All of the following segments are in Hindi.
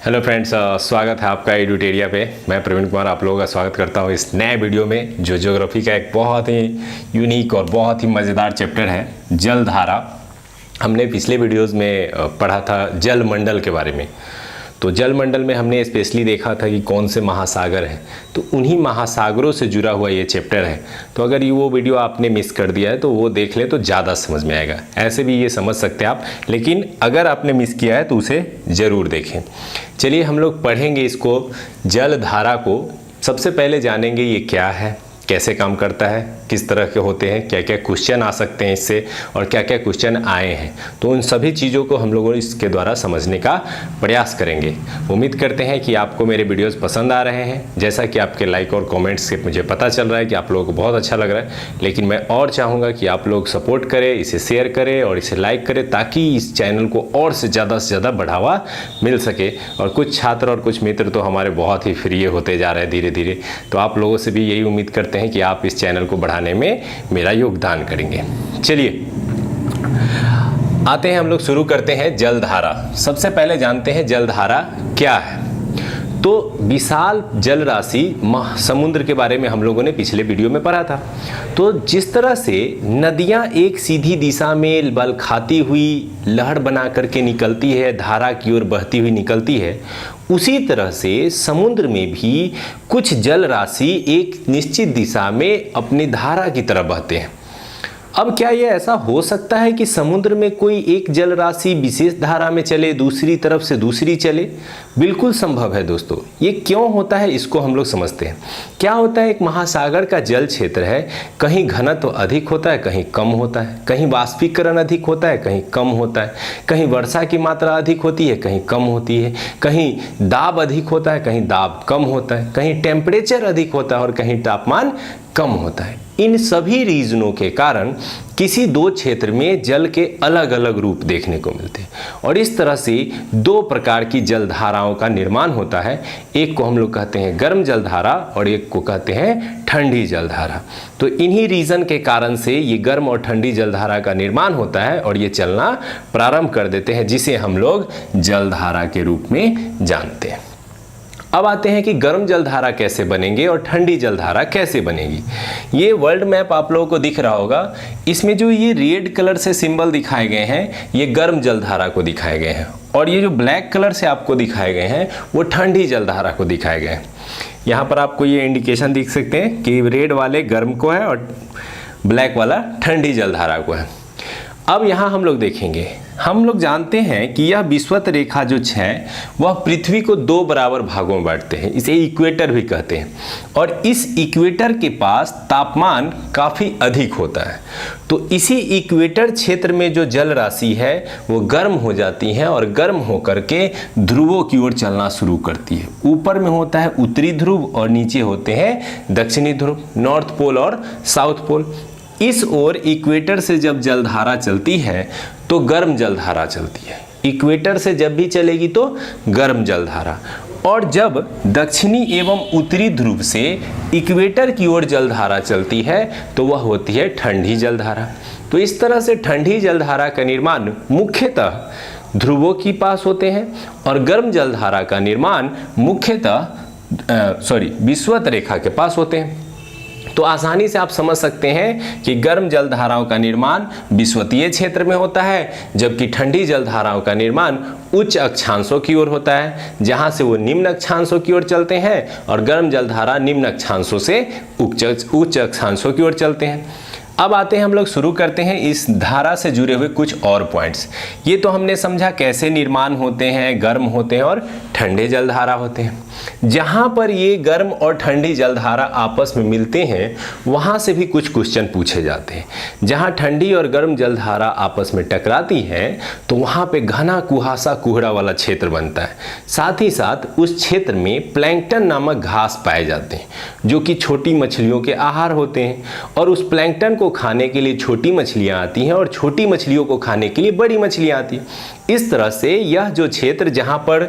हेलो फ्रेंड्स, स्वागत है आपका एडुटेरिया पे। मैं प्रवीण कुमार आप लोगों का स्वागत करता हूँ इस नए वीडियो में, जो ज्योग्राफी का एक बहुत ही यूनिक और बहुत ही मज़ेदार चैप्टर है, जलधारा। हमने पिछले वीडियोस में पढ़ा था जल मंडल के बारे में। तो जल मंडल में हमने स्पेशली देखा था कि कौन से महासागर हैं, तो उन्हीं महासागरों से जुड़ा हुआ ये चैप्टर है। तो अगर ये वो वीडियो आपने मिस कर दिया है तो वो देख ले तो ज़्यादा समझ में आएगा। ऐसे भी ये समझ सकते हैं आप, लेकिन अगर आपने मिस किया है तो उसे ज़रूर देखें। चलिए हम लोग पढ़ेंगे इसको, जलधारा को। सबसे पहले जानेंगे ये क्या है, कैसे काम करता है, किस तरह के होते हैं, क्या क्या क्वेश्चन आ सकते हैं इससे, और क्या क्या क्वेश्चन आए हैं। तो उन सभी चीज़ों को हम लोग इसके द्वारा समझने का प्रयास करेंगे। उम्मीद करते हैं कि आपको मेरे वीडियोस पसंद आ रहे हैं। जैसा कि आपके लाइक और कमेंट्स से मुझे पता चल रहा है कि आप लोगों को बहुत अच्छा लग रहा है, लेकिन मैं और चाहूँगा कि आप लोग सपोर्ट करें, इसे शेयर करें और इसे लाइक करें, ताकि इस चैनल को और से ज़्यादा बढ़ावा मिल सके। और कुछ छात्र और कुछ मित्र तो हमारे बहुत ही फ्री होते जा रहे हैं धीरे धीरे। तो आप लोगों से भी यही उम्मीद करते हैं कि आप इस चैनल को बढ़ाने में मेरा योगदान करेंगे। चलिए आते हैं, हम लोग शुरू करते हैं जलधारा। सबसे पहले जानते हैं जलधारा क्या है। तो विशाल जल राशि समुद्र के बारे में हम लोगों ने पिछले वीडियो में पढ़ा था। तो जिस तरह से नदियां एक सीधी दिशा में बल खाती हुई लहर बना करके निकलती है, धारा की ओर बहती हुई निकलती है, उसी तरह से समुद्र में भी कुछ जल राशि एक निश्चित दिशा में अपनी धारा की तरफ बहते हैं। अब क्या यह ऐसा हो सकता है कि समुद्र में कोई एक जल राशि विशेष धारा में चले, दूसरी तरफ से दूसरी चले? बिल्कुल संभव है दोस्तों। ये क्यों होता है इसको हम लोग समझते हैं। क्या होता है, एक महासागर का जल क्षेत्र है, कहीं घनत्व अधिक होता है, कहीं कम होता है, कहीं वाष्पीकरण अधिक होता है, कहीं कम होता है, कहीं वर्षा की मात्रा अधिक होती है, कहीं कम होती है, कहीं दाब अधिक होता है, कहीं दाब कम होता है, कहीं टेम्परेचर अधिक होता है और कहीं तापमान कम होता है। इन सभी रीजनों के कारण किसी दो क्षेत्र में जल के अलग अलग रूप देखने को मिलते हैं, और इस तरह से दो प्रकार की जलधाराओं का निर्माण होता है। एक को हम लोग कहते हैं गर्म जलधारा और एक को कहते हैं ठंडी जलधारा। तो इन्हीं रीजन के कारण से ये गर्म और ठंडी जलधारा का निर्माण होता है और ये चलना प्रारंभ कर देते हैं, जिसे हम लोग जलधारा के रूप में जानते हैं। अब आते हैं कि गर्म जलधारा कैसे बनेंगे और ठंडी जलधारा कैसे बनेगी। ये वर्ल्ड मैप आप लोगों को दिख रहा होगा। इसमें जो ये रेड कलर से सिंबल दिखाए गए हैं, ये गर्म जलधारा को दिखाए गए हैं, और ये जो ब्लैक कलर से आपको दिखाए गए हैं वो ठंडी जलधारा को दिखाए गए हैं। यहाँ पर आपको ये इंडिकेशन दिख सकते हैं कि रेड वाले गर्म को है और ब्लैक वाला ठंडी जलधारा को है। अब यहाँ हम लोग देखेंगे, हम लोग जानते हैं कि यह विषुवत रेखा जो है वह पृथ्वी को दो बराबर भागों में बांटते हैं। इसे इक्वेटर भी कहते हैं, और इस इक्वेटर के पास तापमान काफ़ी अधिक होता है। तो इसी इक्वेटर क्षेत्र में जो जल राशि है वो गर्म हो जाती है और गर्म होकर के ध्रुवों की ओर चलना शुरू करती है। ऊपर में होता है उत्तरी ध्रुव और नीचे होते हैं दक्षिणी ध्रुव, नॉर्थ पोल और साउथ पोल। इस ओर इक्वेटर से जब जलधारा चलती है तो गर्म जलधारा चलती है। इक्वेटर से जब भी चलेगी तो गर्म जलधारा, और जब दक्षिणी एवं उत्तरी ध्रुव से इक्वेटर की ओर जलधारा चलती है तो वह होती है ठंडी जलधारा। तो इस तरह से ठंडी जलधारा का निर्माण मुख्यतः ध्रुवों के पास होते हैं, और गर्म जलधारा का निर्माण मुख्यतः विषुवत रेखा के पास होते हैं। तो आसानी से आप समझ सकते हैं कि गर्म जलधाराओं का निर्माण विषुवतीय क्षेत्र में होता है, जबकि ठंडी जलधाराओं का निर्माण उच्च अक्षांशों की ओर होता है, जहां से वो निम्न अक्षांशों की ओर चलते हैं, और गर्म जलधारा निम्न अक्षांशों से उच्च अक्षांशों की ओर चलते हैं। अब आते हैं, हम लोग शुरू करते हैं इस धारा से जुड़े हुए कुछ और पॉइंट्स। ये तो हमने समझा कैसे निर्माण होते हैं, गर्म होते हैं और ठंडे जलधारा होते हैं। जहाँ पर ये गर्म और ठंडी जलधारा आपस में मिलते हैं वहाँ से भी कुछ क्वेश्चन पूछे जाते हैं। जहाँ ठंडी और गर्म जलधारा आपस में टकराती है तो वहाँ पे घना कुहासा कुहरा वाला क्षेत्र बनता है। साथ ही साथ उस क्षेत्र में प्लैंकटन नामक घास पाए जाते हैं, जो कि छोटी मछलियों के आहार होते हैं, और उस प्लैंकटन को को खाने के लिए छोटी मछलियां आती हैं और छोटी मछलियों को खाने के लिए बड़ी मछलियां आती हैं। इस तरह से यह जो क्षेत्र जहां पर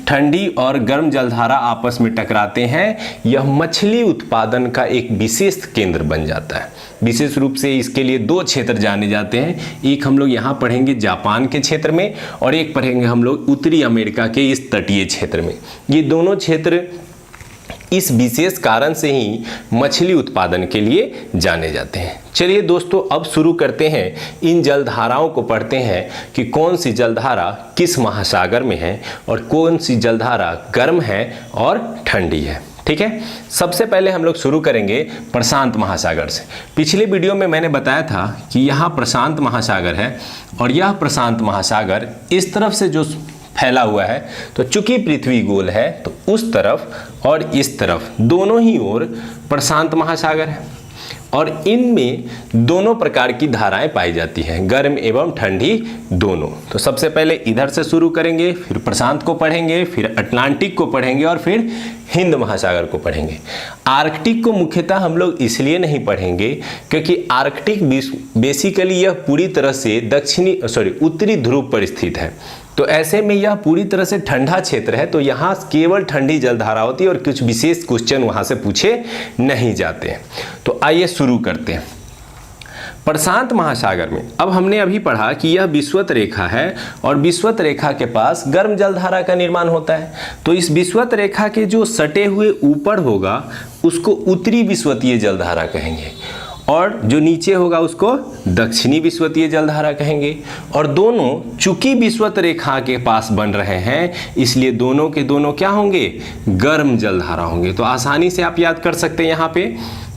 ठंडी और गर्म जलधारा आपस में टकराते हैं, यह मछली उत्पादन का एक विशेष केंद्र बन जाता है। विशेष रूप से इसके लिए दो क्षेत्र जाने जाते हैं। एक हम लोग यहाँ पढ़ेंगे जापान के क्षेत्र में और एक पढ़ेंगे हम लोग उत्तरी अमेरिका के इस तटीय क्षेत्र में। ये दोनों क्षेत्र इस विशेष कारण से ही मछली उत्पादन के लिए जाने जाते हैं। चलिए दोस्तों, अब शुरू करते हैं, इन जलधाराओं को पढ़ते हैं कि कौन सी जलधारा किस महासागर में है और कौन सी जलधारा गर्म है और ठंडी है। ठीक है, सबसे पहले हम लोग शुरू करेंगे प्रशांत महासागर से। पिछले वीडियो में मैंने बताया था कि यहाँ प्रशांत महासागर है और यह प्रशांत महासागर इस तरफ से जो फैला हुआ है, तो चूंकि पृथ्वी गोल है तो उस तरफ और इस तरफ दोनों ही ओर प्रशांत महासागर है और इनमें दोनों प्रकार की धाराएं पाई जाती हैं, गर्म एवं ठंडी दोनों। तो सबसे पहले इधर से शुरू करेंगे, फिर प्रशांत को पढ़ेंगे, फिर अटलांटिक को पढ़ेंगे और फिर हिंद महासागर को पढ़ेंगे। आर्कटिक को मुख्यतः हम लोग इसलिए नहीं पढ़ेंगे क्योंकि आर्कटिक बेसिकली यह पूरी तरह से उत्तरी ध्रुव पर स्थित है, तो ऐसे में यह पूरी तरह से ठंडा क्षेत्र है, तो यहाँ केवल ठंडी जलधारा होती है और कुछ विशेष क्वेश्चन वहाँ से पूछे नहीं जाते हैं। तो आइए शुरू करते हैं। प्रशांत महासागर में अब हमने अभी पढ़ा कि यह विषुवत रेखा है और विषुवत रेखा के पास गर्म जलधारा का निर्माण होता है। तो इस विषुवत रेखा के जो सटे हुए ऊपर होगा उसको उत्तरी विषुवतीय जलधारा कहेंगे और जो नीचे होगा उसको दक्षिणी विषुवतीय जलधारा कहेंगे। और दोनों चूंकि विषुवत रेखा के पास बन रहे हैं इसलिए दोनों के दोनों क्या होंगे, गर्म जलधारा होंगे। तो आसानी से आप याद कर सकते हैं यहाँ पे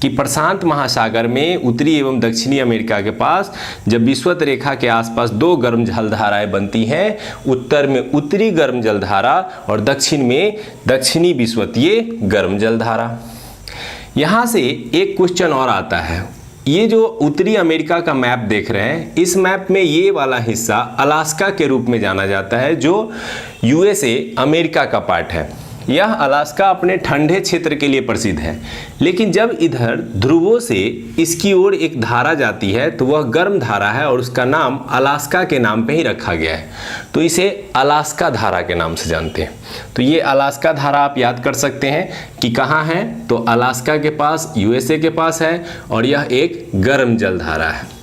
कि प्रशांत महासागर में उत्तरी एवं दक्षिणी अमेरिका के पास जब विषुवत रेखा के आसपास दो गर्म जलधाराएं बनती हैं, उत्तर में उत्तरी गर्म जलधारा और दक्षिण में दक्षिणी विषुवतीय गर्म जलधारा। यहाँ से एक क्वेश्चन और आता है, ये जो उत्तरी अमेरिका का मैप देख रहे हैं, इस मैप में ये वाला हिस्सा अलास्का के रूप में जाना जाता है जो यूएसए अमेरिका का पार्ट है। यह अलास्का अपने ठंडे क्षेत्र के लिए प्रसिद्ध है, लेकिन जब इधर ध्रुवों से इसकी ओर एक धारा जाती है तो वह गर्म धारा है और उसका नाम अलास्का के नाम पे ही रखा गया है, तो इसे अलास्का धारा के नाम से जानते हैं। तो ये अलास्का धारा आप याद कर सकते हैं कि कहाँ है, तो अलास्का के पास यूएसए के पास है और यह एक गर्म जलधारा है।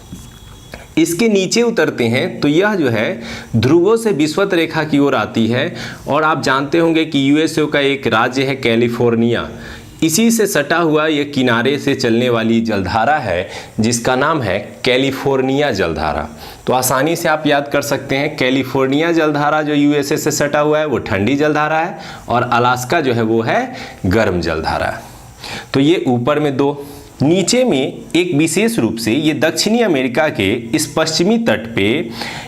इसके नीचे उतरते हैं तो यह जो है ध्रुवों से विषुवत रेखा की ओर आती है और आप जानते होंगे कि यूएसए का एक राज्य है कैलिफोर्निया, इसी से सटा हुआ यह किनारे से चलने वाली जलधारा है जिसका नाम है कैलिफोर्निया जलधारा। तो आसानी से आप याद कर सकते हैं कैलिफोर्निया जलधारा जो यूएसए से सटा हुआ है वो ठंडी जलधारा है और अलास्का जो है वो है गर्म जलधारा। तो ये ऊपर में दो, नीचे में एक विशेष रूप से ये दक्षिणी अमेरिका के इस पश्चिमी तट पे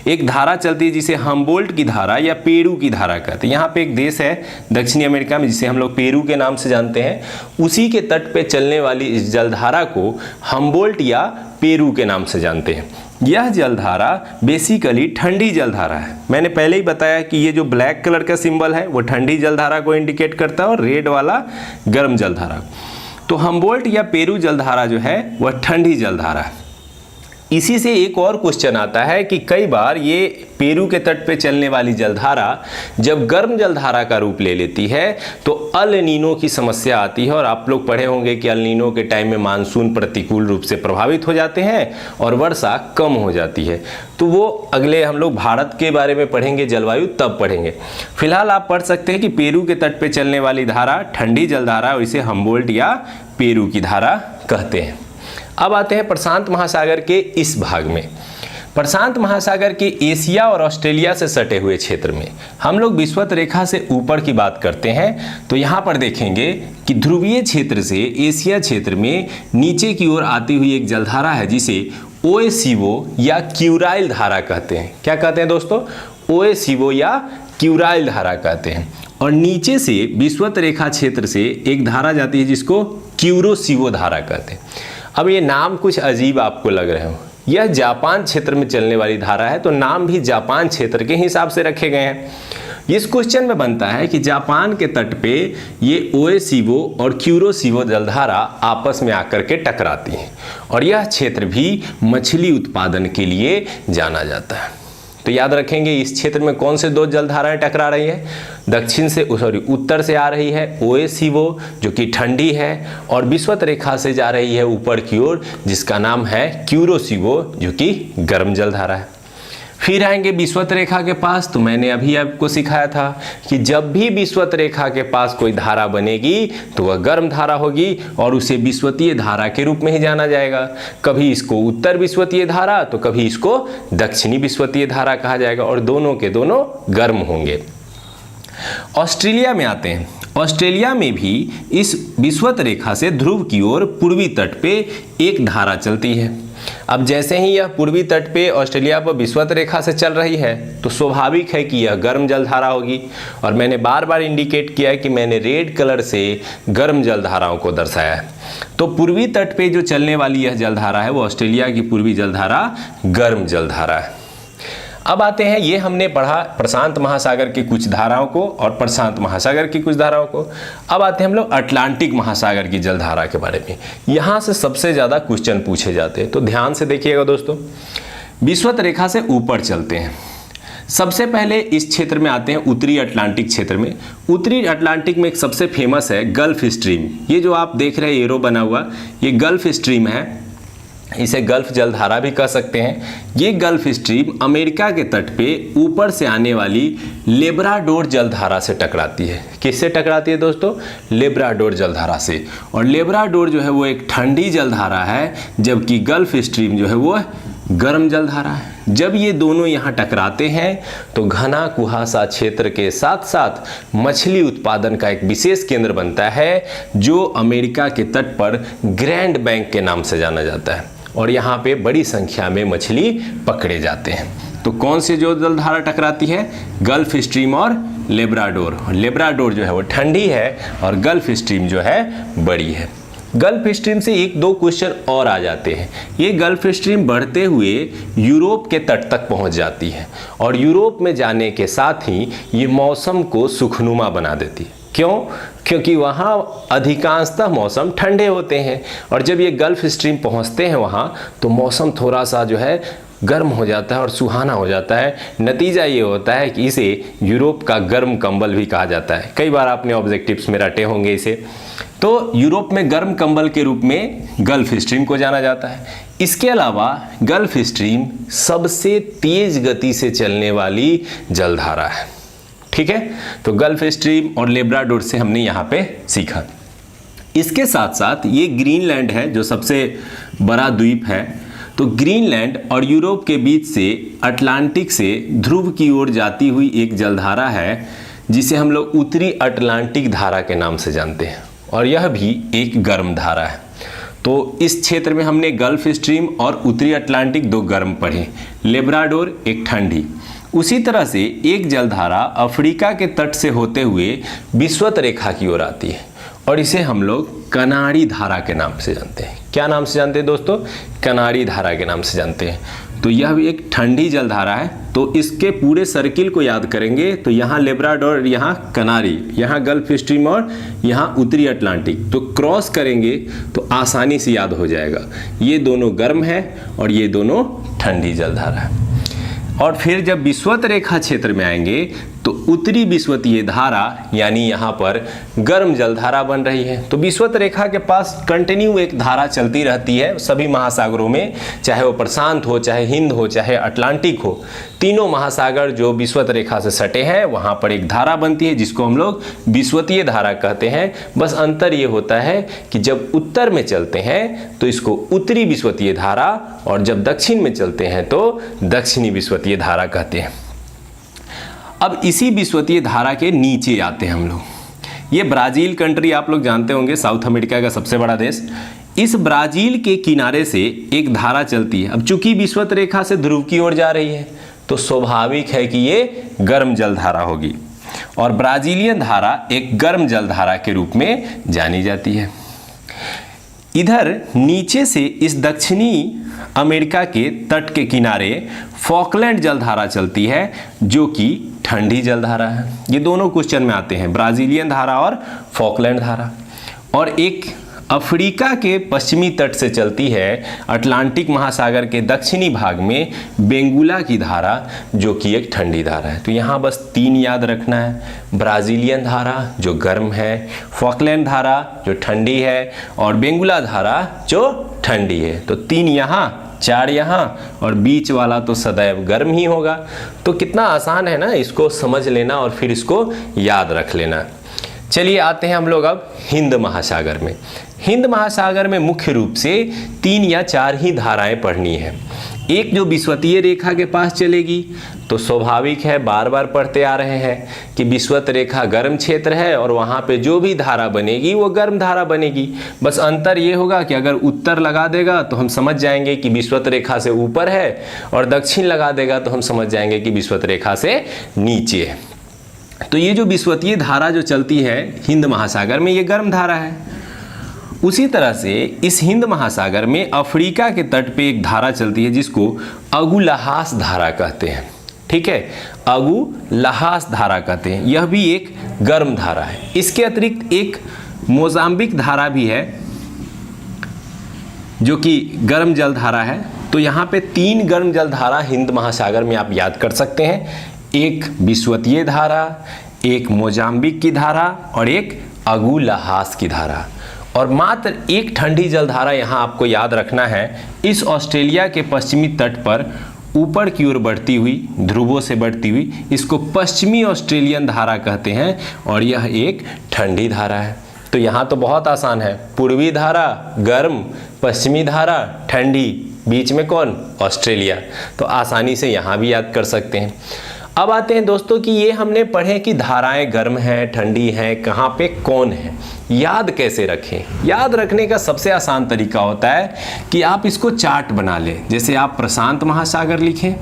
एक धारा चलती है जिसे हम्बोल्ट की धारा या पेरू की धारा कहते हैं। यहाँ पे एक देश है दक्षिणी अमेरिका में जिसे हम लोग पेरू के नाम से जानते हैं, उसी के तट पे चलने वाली इस जलधारा को हम्बोल्ट या पेरू के नाम से जानते हैं। यह जलधारा बेसिकली ठंडी जलधारा है। मैंने पहले ही बताया कि ये जो ब्लैक कलर का सिंबल है वो ठंडी जलधारा को इंडिकेट करता है और रेड वाला गर्म जलधारा। तो हम्बोल्ट या पेरू जलधारा जो है वह ठंडी जलधारा है। इसी से एक और क्वेश्चन आता है कि कई बार ये पेरू के तट पे चलने वाली जलधारा जब गर्म जलधारा का रूप ले लेती है तो अल नीनो की समस्या आती है और आप लोग पढ़े होंगे कि अल नीनो के टाइम में मानसून प्रतिकूल रूप से प्रभावित हो जाते हैं और वर्षा कम हो जाती है। तो वो अगले हम लोग भारत के बारे में पढ़ेंगे, जलवायु तब पढ़ेंगे। फिलहाल आप पढ़ सकते हैं कि पेरू के तट पे चलने वाली धारा ठंडी जलधारा और इसे हम्बोल्ट या पेरू की धारा कहते हैं। अब आते हैं प्रशांत महासागर के इस भाग में। प्रशांत महासागर के एशिया और ऑस्ट्रेलिया से सटे हुए क्षेत्र में हम लोग विषुवत रेखा से ऊपर की बात करते हैं तो यहाँ पर देखेंगे कि ध्रुवीय क्षेत्र से एशिया क्षेत्र में नीचे की ओर आती हुई एक जलधारा है जिसे ओएसिवो या क्यूराइल धारा कहते हैं। क्या कहते हैं दोस्तों? ओएसिवो या क्यूराइल धारा कहते हैं। और नीचे से विषुवत रेखा क्षेत्र से एक धारा जाती है जिसको क्यूरोसिवो धारा कहते हैं। अब ये नाम कुछ अजीब आपको लग रहे हो, यह जापान क्षेत्र में चलने वाली धारा है तो नाम भी जापान क्षेत्र के हिसाब से रखे गए हैं। इस क्वेश्चन में बनता है कि जापान के तट पे ये ओएसिबो और क्यूरोसिबो जलधारा आपस में आकर के टकराती हैं और यह क्षेत्र भी मछली उत्पादन के लिए जाना जाता है। तो याद रखेंगे इस क्षेत्र में कौन से दो जलधाराएं टकरा रही है, दक्षिण से उत्तर से आ रही है ओएसिबो जो कि ठंडी है और विषुवत रेखा से जा रही है ऊपर की ओर जिसका नाम है क्यूरोसिबो जो कि गर्म जलधारा है। फिर आएंगे विषुवत रेखा के पास, तो मैंने अभी आपको सिखाया था कि जब भी विषुवत रेखा के पास कोई धारा बनेगी तो वह गर्म धारा होगी और उसे विषुवतीय धारा के रूप में ही जाना जाएगा। कभी इसको उत्तर विषुवतीय धारा तो कभी इसको दक्षिणी विषुवतीय धारा कहा जाएगा और दोनों के दोनों गर्म होंगे। ऑस्ट्रेलिया में आते हैं। ऑस्ट्रेलिया में भी इस विषुवत रेखा से ध्रुव की ओर पूर्वी तट पे एक धारा चलती है। अब जैसे ही यह पूर्वी तट पे ऑस्ट्रेलिया पर विषुवत रेखा से चल रही है तो स्वाभाविक है कि यह गर्म जलधारा होगी और मैंने बार बार इंडिकेट किया है कि मैंने रेड कलर से गर्म जलधाराओं को दर्शाया है। तो पूर्वी तट पे जो चलने वाली यह जलधारा है वो ऑस्ट्रेलिया की पूर्वी जलधारा गर्म जलधारा है। अब आते हैं, ये हमने पढ़ा प्रशांत महासागर की कुछ धाराओं को और प्रशांत महासागर की कुछ धाराओं को। अब आते हैं हम लोग अटलांटिक महासागर की जलधारा के बारे में। यहाँ से सबसे ज़्यादा क्वेश्चन पूछे जाते हैं, तो ध्यान से देखिएगा दोस्तों। विषुवत रेखा से ऊपर चलते हैं। सबसे पहले इस क्षेत्र में आते हैं उत्तरी अटलांटिक क्षेत्र में। उत्तरी अटलांटिक में एक सबसे फेमस है गल्फ स्ट्रीम। ये जो आप देख रहे हैं एरो बना हुआ, ये गल्फ स्ट्रीम है, इसे गल्फ जलधारा भी कह सकते हैं। ये गल्फ स्ट्रीम अमेरिका के तट पे ऊपर से आने वाली लेब्राडोर जलधारा से टकराती है। किससे टकराती है दोस्तों? लेब्राडोर जलधारा से। और लेब्राडोर जो है वो एक ठंडी जलधारा है जबकि गल्फ स्ट्रीम जो है वो गर्म जलधारा है। जब ये दोनों यहाँ टकराते हैं तो घना कुहासा क्षेत्र के साथ साथ मछली उत्पादन का एक विशेष केंद्र बनता है जो अमेरिका के तट पर ग्रैंड बैंक के नाम से जाना जाता है और यहाँ पे बड़ी संख्या में मछली पकड़े जाते हैं। तो कौन से जो जलधारा टकराती है? गल्फ स्ट्रीम और लेब्राडोर। लेब्राडोर जो है वो ठंडी है और गल्फ स्ट्रीम जो है बड़ी है। गल्फ स्ट्रीम से एक दो क्वेश्चन और आ जाते हैं। ये गल्फ स्ट्रीम बढ़ते हुए यूरोप के तट तक पहुंच जाती है और यूरोप में जाने के साथ ही ये मौसम को सुखनुमा बना देती है। क्यों? क्योंकि वहाँ अधिकांशतः मौसम ठंडे होते हैं और जब ये गल्फ स्ट्रीम पहुँचते हैं वहाँ तो मौसम थोड़ा सा जो है गर्म हो जाता है और सुहाना हो जाता है। नतीजा ये होता है कि इसे यूरोप का गर्म कंबल भी कहा जाता है। कई बार आपने ऑब्जेक्टिव्स में रटे होंगे इसे। तो यूरोप में गर्म कंबल के रूप में गल्फ स्ट्रीम को जाना जाता है। इसके अलावा गल्फ स्ट्रीम सबसे तेज गति से चलने वाली जलधारा है। ठीक है, तो गल्फ स्ट्रीम और लेब्राडोर से हमने यहाँ पे सीखा। इसके साथ साथ ये ग्रीनलैंड है जो सबसे बड़ा द्वीप है। तो ग्रीनलैंड और यूरोप के बीच से अटलांटिक से ध्रुव की ओर जाती हुई एक जलधारा है जिसे हम लोग उत्तरी अटलांटिक धारा के नाम से जानते हैं और यह भी एक गर्म धारा है। तो इस क्षेत्र में हमने गल्फ स्ट्रीम और उत्तरी अटलांटिक दो गर्म पढ़े, लेब्राडोर एक ठंडी। उसी तरह से एक जलधारा अफ्रीका के तट से होते हुए विषुवत रेखा की ओर आती है और इसे हम लोग कनारी धारा के नाम से जानते हैं। क्या नाम से जानते हैं दोस्तों? कनारी धारा के नाम से जानते हैं। तो यह भी एक ठंडी जलधारा है। तो इसके पूरे सर्किल को याद करेंगे तो यहाँ लेब्राडोर, यहाँ कनारी, यहाँ गल्फ स्ट्रीम और यहाँ उत्तरी अटलांटिक। तो क्रॉस करेंगे तो आसानी से याद हो जाएगा। ये दोनों गर्म है और ये दोनों ठंडी जलधारा है। और फिर जब विषुवत रेखा क्षेत्र में आएंगे तो उत्तरी विषुवतीय धारा यानी यहाँ पर गर्म जलधारा बन रही है। तो विषुवत रेखा के पास कंटिन्यू एक धारा चलती रहती है सभी महासागरों में, चाहे वो प्रशांत हो, चाहे हिंद हो, चाहे अटलांटिक हो। तीनों महासागर जो विषुवत रेखा से सटे हैं वहाँ पर एक धारा बनती है जिसको हम लोग विषुवतीय धारा कहते हैं। बस अंतर ये होता है कि जब उत्तर में चलते हैं तो इसको उत्तरी विषुवतीय धारा और जब दक्षिण में चलते हैं तो दक्षिणी विषुवतीय धारा कहते हैं। अब इसी विषुवतीय धारा के नीचे आते हैं हम लोग। ये ब्राज़ील कंट्री आप लोग जानते होंगे, साउथ अमेरिका का सबसे बड़ा देश। इस ब्राज़ील के किनारे से एक धारा चलती है। अब चूंकि विषुवत रेखा से ध्रुव की ओर जा रही है तो स्वाभाविक है कि ये गर्म जलधारा होगी और ब्राज़ीलियन धारा एक गर्म जलधारा के रूप में जानी जाती है। इधर नीचे से इस दक्षिणी अमेरिका के तट के किनारे फॉकलैंड जलधारा चलती है जो कि ठंडी जलधारा है। ये दोनों क्वेश्चन में आते हैं, ब्राजीलियन धारा और फॉकलैंड धारा। और एक अफ्रीका के पश्चिमी तट से चलती है अटलांटिक महासागर के दक्षिणी भाग में बेंगुला की धारा, जो कि एक ठंडी धारा है। तो यहाँ बस 3 याद रखना है, ब्राजीलियन धारा जो गर्म है, फॉकलैंड धारा जो ठंडी है, और बेंगुला धारा जो ठंडी है। तो 3 यहाँ, 4 यहाँ, और बीच वाला तो सदैव गर्म ही होगा। तो कितना आसान है ना, इसको समझ लेना और फिर इसको याद रख लेना। चलिए आते हैं हम लोग अब हिंद महासागर में। हिंद महासागर में मुख्य रूप से 3 या 4 ही धाराएं पढ़नी है। एक जो विषुवतीय रेखा के पास चलेगी, तो स्वाभाविक है, बार बार पढ़ते आ रहे हैं कि विषुवत रेखा गर्म क्षेत्र है और वहाँ पे जो भी धारा बनेगी वो गर्म धारा बनेगी। बस अंतर ये होगा कि अगर उत्तर लगा देगा तो हम समझ जाएंगे कि विषुवत रेखा से ऊपर है, और दक्षिण लगा देगा तो हम समझ जाएंगे कि विषुवत रेखा से नीचे है। तो ये जो विषुवतीय धारा जो चलती है हिंद महासागर में, ये गर्म धारा है। उसी तरह से इस हिंद महासागर में अफ्रीका के तट पे एक धारा चलती है जिसको अगु लहास धारा कहते हैं। ठीक है, अगु लहास धारा कहते हैं। यह भी एक गर्म धारा है। इसके अतिरिक्त एक मोजाम्बिक धारा भी है जो कि गर्म जल धारा है। तो यहाँ पे 3 गर्म जल धारा हिंद महासागर में आप याद कर सकते हैं, एक विषुवतीय धारा, एक मोजाम्बिक की धारा और एक अगु लहास की धारा। और मात्र एक ठंडी जलधारा यहाँ आपको याद रखना है, इस ऑस्ट्रेलिया के पश्चिमी तट पर ऊपर की ओर बढ़ती हुई, ध्रुवों से बढ़ती हुई, इसको पश्चिमी ऑस्ट्रेलियन धारा कहते हैं और यह एक ठंडी धारा है। तो यहाँ तो बहुत आसान है, पूर्वी धारा गर्म, पश्चिमी धारा ठंडी, बीच में कौन? ऑस्ट्रेलिया। तो आसानी से यहाँ भी याद कर सकते हैं। अब आते हैं दोस्तों कि ये हमने पढ़े कि धाराएं गर्म हैं, ठंडी हैं, कहाँ पे कौन है, याद कैसे रखें। याद रखने का सबसे आसान तरीका होता है कि आप इसको चार्ट बना लें। जैसे आप प्रशांत महासागर लिखें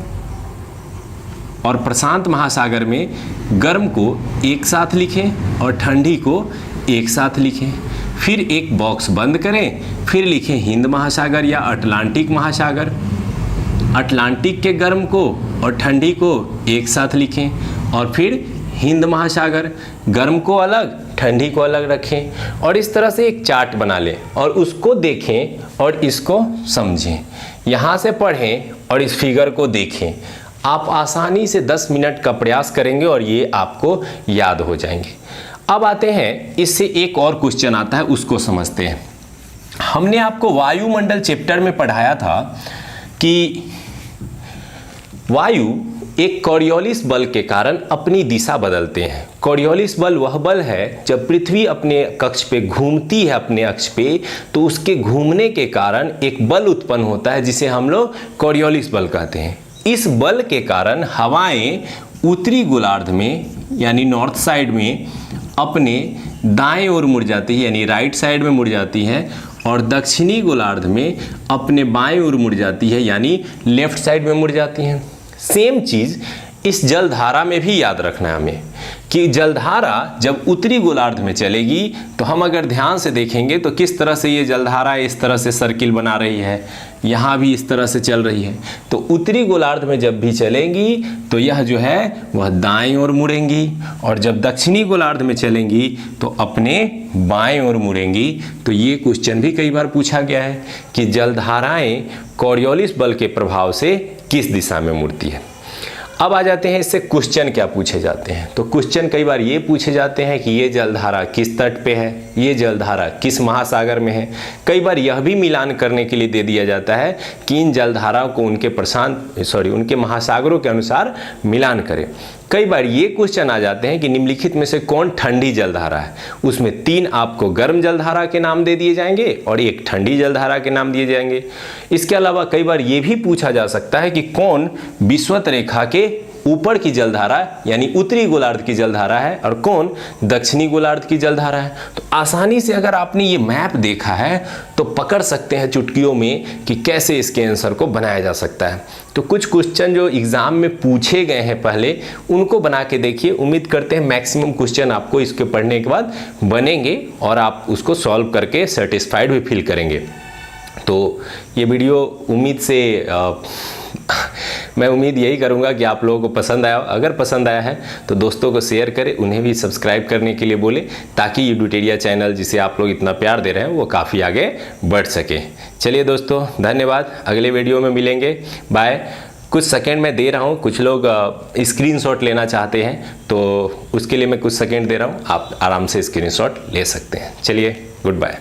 और प्रशांत महासागर में गर्म को एक साथ लिखें और ठंडी को एक साथ लिखें, फिर एक बॉक्स बंद करें, फिर लिखें हिंद महासागर या अटलांटिक महासागर। अटलांटिक के गर्म को और ठंडी को एक साथ लिखें और फिर हिंद महासागर, गर्म को अलग, ठंडी को अलग रखें। और इस तरह से एक चार्ट बना लें और उसको देखें और इसको समझें। यहाँ से पढ़ें और इस फिगर को देखें। आप आसानी से 10 मिनट का प्रयास करेंगे और ये आपको याद हो जाएंगे। अब आते हैं, इससे एक और क्वेश्चन आता है, उसको समझते हैं। हमने आपको वायुमंडल चैप्टर में पढ़ाया था कि वायु एक कॉरियोलिस बल के कारण अपनी दिशा बदलते हैं। कॉरियोलिस बल वह बल है जब पृथ्वी अपने कक्ष पे घूमती है, अपने अक्ष पे, तो उसके घूमने के कारण एक बल उत्पन्न होता है जिसे हम लोग कॉरियोलिस बल कहते हैं। इस बल के कारण हवाएं उत्तरी गोलार्ध में यानी नॉर्थ साइड में अपने दाएं ओर मुड़ जाती है, यानी राइट साइड में मुड़ जाती है, और दक्षिणी गोलार्ध में अपने बाएं ओर मुड़ जाती है, यानी लेफ्ट साइड में मुड़ जाती हैं। सेम चीज़ इस जलधारा में भी याद रखना है हमें कि जलधारा जब उत्तरी गोलार्ध में चलेगी तो हम अगर ध्यान से देखेंगे तो किस तरह से ये जलधारा इस तरह से सर्किल बना रही है, यहाँ भी इस तरह से चल रही है। तो उत्तरी गोलार्ध में जब भी चलेंगी तो यह जो है वह दाएं ओर मुड़ेंगी, और जब दक्षिणी गोलार्ध में चलेंगी तो अपने बाएं ओर मुड़ेंगी। तो ये क्वेश्चन भी कई बार पूछा गया है कि जलधाराएं कॉरियोलिस बल के प्रभाव से किस दिशा में मुड़ती है। अब आ जाते हैं इससे क्वेश्चन क्या पूछे जाते हैं। तो क्वेश्चन कई बार ये पूछे जाते हैं कि ये जलधारा किस तट पे है, ये जलधारा किस महासागर में है। कई बार यह भी मिलान करने के लिए दे दिया जाता है कि इन जलधाराओं को उनके महासागरों के अनुसार मिलान करें। कई बार ये क्वेश्चन आ जाते हैं कि निम्नलिखित में से कौन ठंडी जलधारा है। उसमें 3 आपको गर्म जलधारा के नाम दे दिए जाएंगे और एक ठंडी जलधारा के नाम दिए जाएंगे। इसके अलावा कई बार ये भी पूछा जा सकता है कि कौन विषुवत रेखा के ऊपर की जलधारा यानी उत्तरी गोलार्ध की जलधारा है और कौन दक्षिणी गोलार्ध की जलधारा है। तो आसानी से अगर आपने ये मैप देखा है तो पकड़ सकते हैं चुटकियों में कि कैसे इसके आंसर को बनाया जा सकता है। तो कुछ क्वेश्चन जो एग्जाम में पूछे गए हैं पहले उनको बना के देखिए। उम्मीद करते हैं मैक्सिमम क्वेश्चन आपको इसके पढ़ने के बाद बनेंगे और आप उसको सॉल्व करके सेटिस्फाइड भी फील करेंगे। तो ये वीडियो उम्मीद से मैं उम्मीद यही करूंगा कि आप लोगों को पसंद आया। अगर पसंद आया है तो दोस्तों को शेयर करें, उन्हें भी सब्सक्राइब करने के लिए बोलें, ताकि एडुटेरिया चैनल जिसे आप लोग इतना प्यार दे रहे हैं वो काफ़ी आगे बढ़ सके। चलिए दोस्तों, धन्यवाद, अगले वीडियो में मिलेंगे, बाय। कुछ सेकंड मैं दे रहा हूँ, कुछ लोग स्क्रीनशॉट लेना चाहते हैं तो उसके लिए मैं कुछ सेकंड दे रहा हूँ, आप आराम से स्क्रीनशॉट ले सकते हैं। चलिए, गुड बाय।